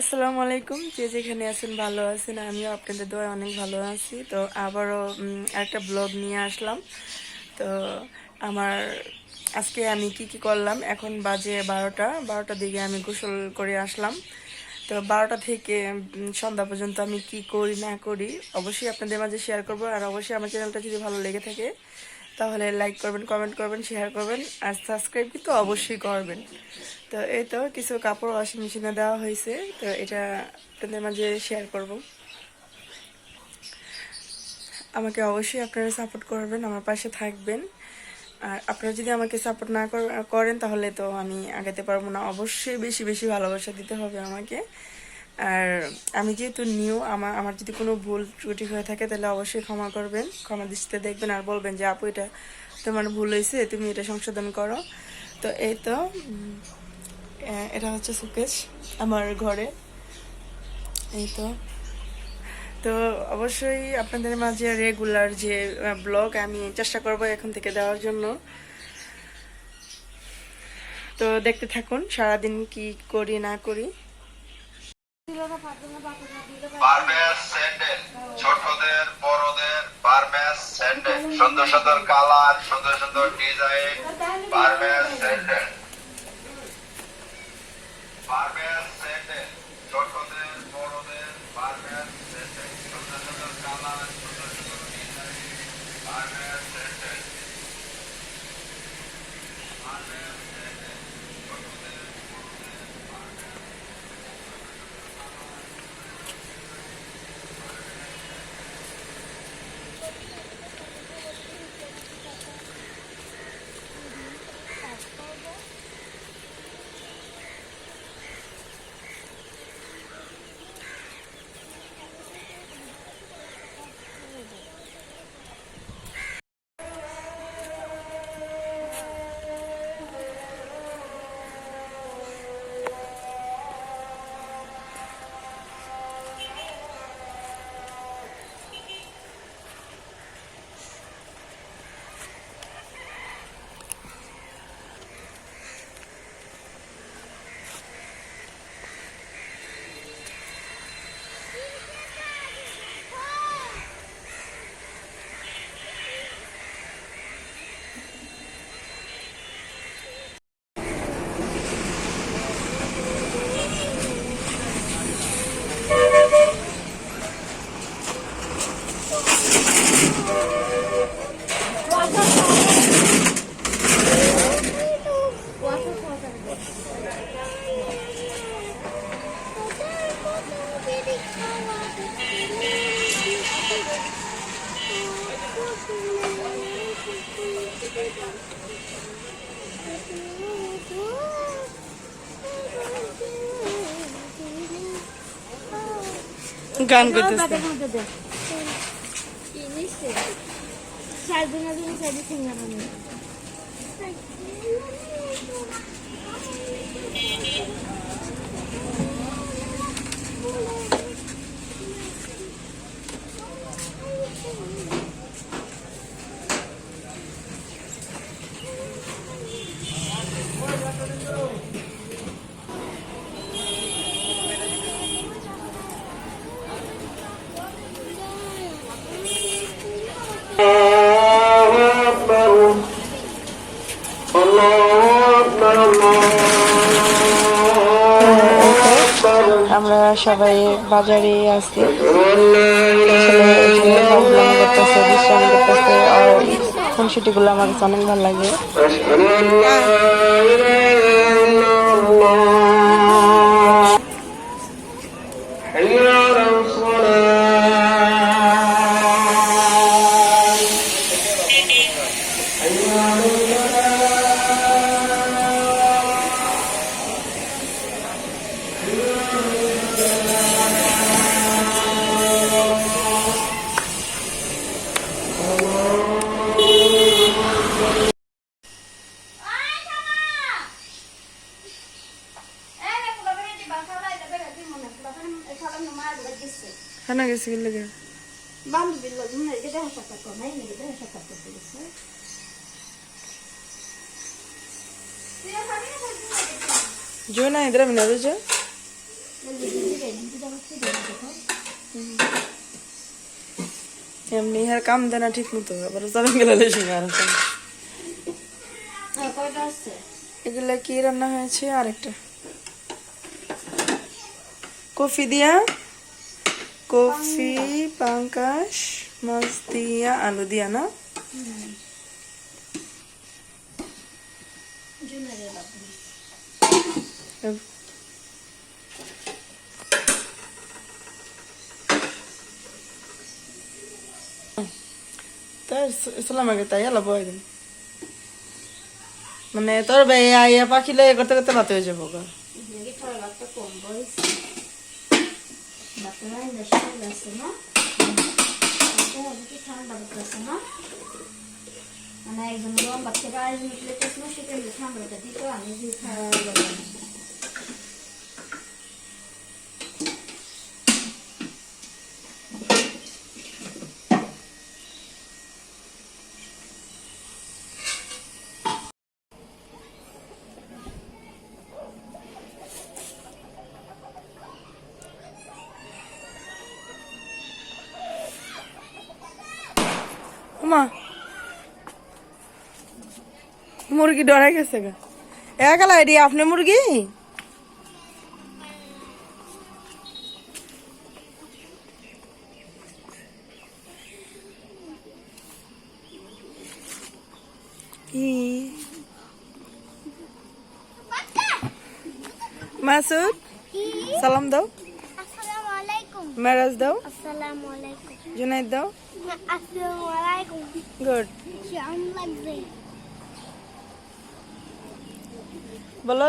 আসসালামু আলাইকুম, যে যেখানে আছেন ভালো আছেন। আমিও আপনাদের দোয়ায় অনেক ভালো আছি। তো আবারও একটা ব্লগ নিয়ে আসলাম। তো আমার আজকে আমি কি করলাম, এখন বাজে 12টার দিকে আমি গোসল করে আসলাম। তো 12টা থেকে সন্ধ্যা পর্যন্ত আমি কি করি না করি অবশ্যই আপনাদের মাঝে শেয়ার করব। আর অবশ্যই আমার চ্যানেলটা যদি ভালো লেগে থাকে তাহলে লাইক করবেন, কমেন্ট করবেন, শেয়ার করবেন আর সাবস্ক্রাইব কিন্তু অবশ্যই করবেন। তো এই তো কিছু কাপড় ওয়াশিং মেশিনে দেওয়া হয়েছে, তো এটা আপনাদের মাঝে শেয়ার করব। আমাকে অবশ্যই আপনারা সাপোর্ট করবেন, আমার পাশে থাকবেন। আর আপনারা যদি আমাকে সাপোর্ট না করেন তাহলে তো আমি আগাতে পারবো না। অবশ্যই বেশি বেশি ভালোবাসা দিতে হবে আমাকে। আর আমি যেহেতু নিউ, আমার যদি কোনো ভুল ত্রুটি হয়ে থাকে তাহলে অবশ্যই ক্ষমা করবেন, ক্ষমা দৃষ্টিতে দেখবেন আর বলবেন যে আপু এটা তোমার ভুল হয়েছে, তুমি এটা সংশোধন করো। তো এই তো এটা হচ্ছে সুকেশ আমার ঘরে। এই তো তো অবশ্যই আপনাদের মাঝে রেগুলার যে ব্লগ আমি চেষ্টা করব এখন থেকে দেওয়ার জন্য। তো দেখতে থাকুন সারাদিন কি করি না করি। বারমেস স্যান্ডেল, ছোটদের বড়দের বারমেস স্যান্ডেল, সুন্দর সুন্দর কালার, সুন্দর সুন্দর ডিজাইন, বারমেস স্যান্ডেল, বারমেস স্যান্ডেল, ছোটদের বড়দের বারমেস স্যান্ডেল, সুন্দর সুন্দর কালার, সুন্দর সুন্দর ডিজাইন, বারমেস স্যান্ডেল, বারমেস স্যান্ডেল, ছোটদের বড়দের বারমেস। গান করতেছে। আমরা সবাই বাজারে আছি, ছেলে ভাবলাম করতেছে, বিশ্রাম করতেছে। আর খুনসুটি গুলো আমার কাছে অনেক ভালো লাগে। খানা গেছে কি লাগে বান্ধবীর লোক দেখা সাক্ষাৎ কর নাই নাকি দেখা সাক্ষাৎ করতে গেছে। जो ना इधर मिला दो जो এমনি আর কাম দেয় না ঠিক মতো, আবার চালান গেলে সিঙ্গার কয়টা আছে? এগুলা কি রান্না হয়েছে? আরেকটা কফি দিয়া, কফি পাঙ্কাশ মাছ দিয়া আলু দিয়া না? জুনারে বাবু তাই সালাম আগে তাই আলা বয় দিন মানে তোর ভাই আইয়া পাখিলে করতে করতে রাতে হয়ে যাবো গা। দেখি ঠান্ডা ভাতটা কম বয়স ভাতটা নাই দেশে আছে না কি ঠান্ডা ভাত আছে না মানে একজন গরম ভাত থেকে আরেকজন প্লেট আছে না সেটা ঠান্ডা ভাতটা দিত আমি যে খাওয়া গেল মা মুরগি ডরাই গেছে গা একালা এডি আপনি মুরগি কি মাসুদ সালাম দাও, আসসালামু আলাইকুম। মেরাজ দাও, আসসালামু আলাইকুম। জুনাইদ দাও। আসসালামু আলাইকুম। গুড। কেমন লাগছে? বলো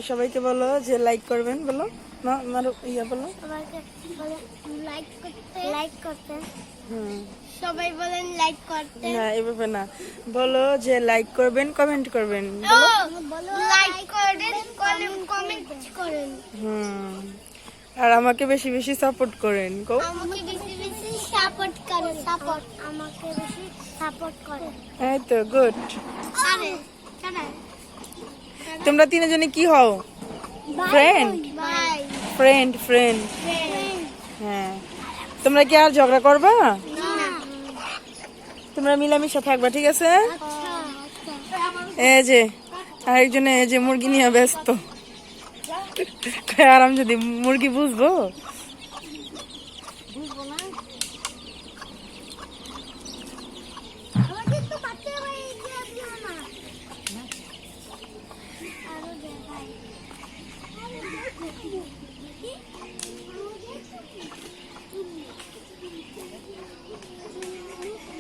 সবাইকে বলো যে লাইক করবেন, বলো মা মারো ইয়া বলো। সবাইকে বলে লাইক করতে। হুম সবাই বলেন লাইক করতে। না এভাবে না, বলো যে লাইক করবেন কমেন্ট করবেন বলো। লাইক করেন, কমেন্ট করেন। হুম আর আমাকে বেশি বেশি সাপোর্ট করেন কো। আমাকে বেশি বেশি সাপোর্ট করেন। আমাকে বেশি সাপোর্ট করেন। এই তো গুড। আরে চলে তোমরা তিনজনে কি হও? ফ্রেন্ড বাই ফ্রেন্ড ফ্রেন্ড হ্যাঁ। তোমরা কি আর ঝগড়া করবা? না তোমরা মিলামিশা থাকবা, ঠিক আছে? আচ্ছা এই যে আরেকজনে এই যে মুরগি নিয়ে ব্যস্ত, আর আমি যদি মুরগি বুঝবো আমাকে তো পাতে ভাই দিয়ে দিও না আরো দে ভাই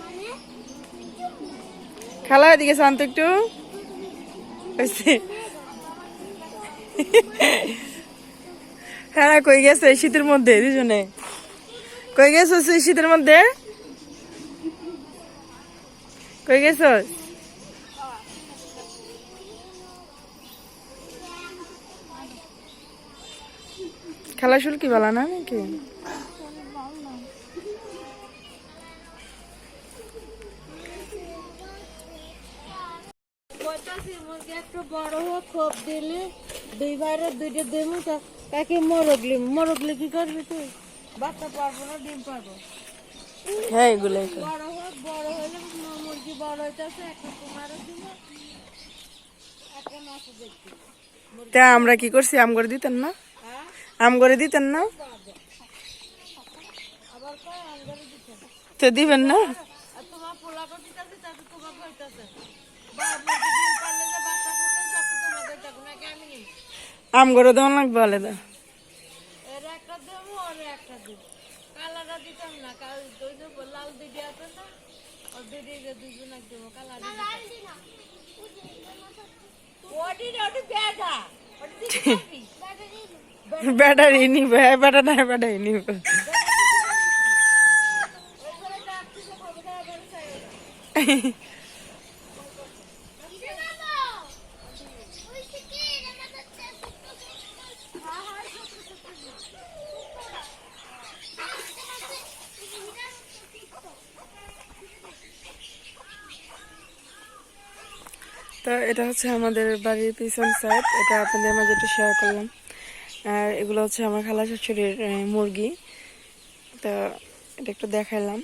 মানে খালা এদিকে শান্ত একটু হইছে। হ্যাঁ কই গেছে এই শীতের মধ্যে? দুজনে কই গেছো এই শীতের মধ্যে? কই গেছো? খেলা শুল কি ভালো না নাকি? একটা বড় হোক খোপ দিলে দুই বাইরে দুইটা দেবো তাকে মরগলি কি করবি তুই? বাচ্চা পারবো না, ডিম পারবো। হ্যাঁ এগুলাই কর। বড় হলে মুরগি বড় হইতেছে, একটা তোমারও দিব একটা মাছও দেখবি। তা আমরা কি করছি? আম করে দিতেন না? আম করে দিতেন না? তো দিবেন না? আর তোমার পোলা করতেছে তাতে তোমার হইতেছে মুরগি ডিম পারলে যে বাচ্চা ফুটে সব তোমাদের থাকবে নাকি আমি নিই? আম করে দেওয়া লাগবে আলাদা। এর একটা দেবো আর একটা দেবো। কালারটা দিতাম না, কাল ওই যে লাল দিদি আছে না, ওর দিদিকে দুজন এক দেবো কালার ওটি বেটা ওটি দিদি খাবি ব্যাটারি নিবে, ব্যাটারি না ব্যাটারি নিবে। তো এটা হচ্ছে আমাদের বাড়ির পিছন সাইড, এটা আপনাদের মাঝে একটু শেয়ার করলাম। আর এগুলো হচ্ছে আমার খালা শাশুড়ির মুরগি। তো এটা একটু দেখাইলাম।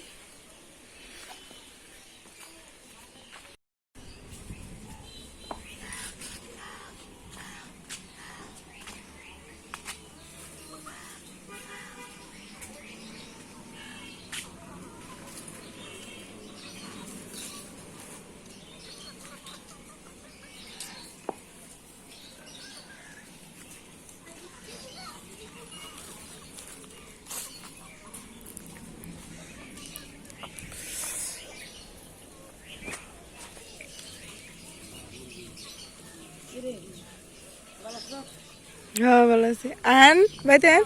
হ্যাঁ ভালো আছি। আন বাইতে আন।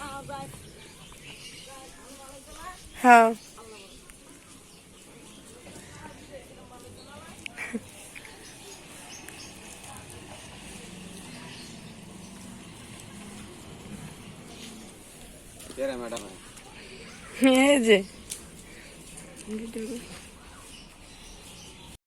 হ্যাঁ এই যে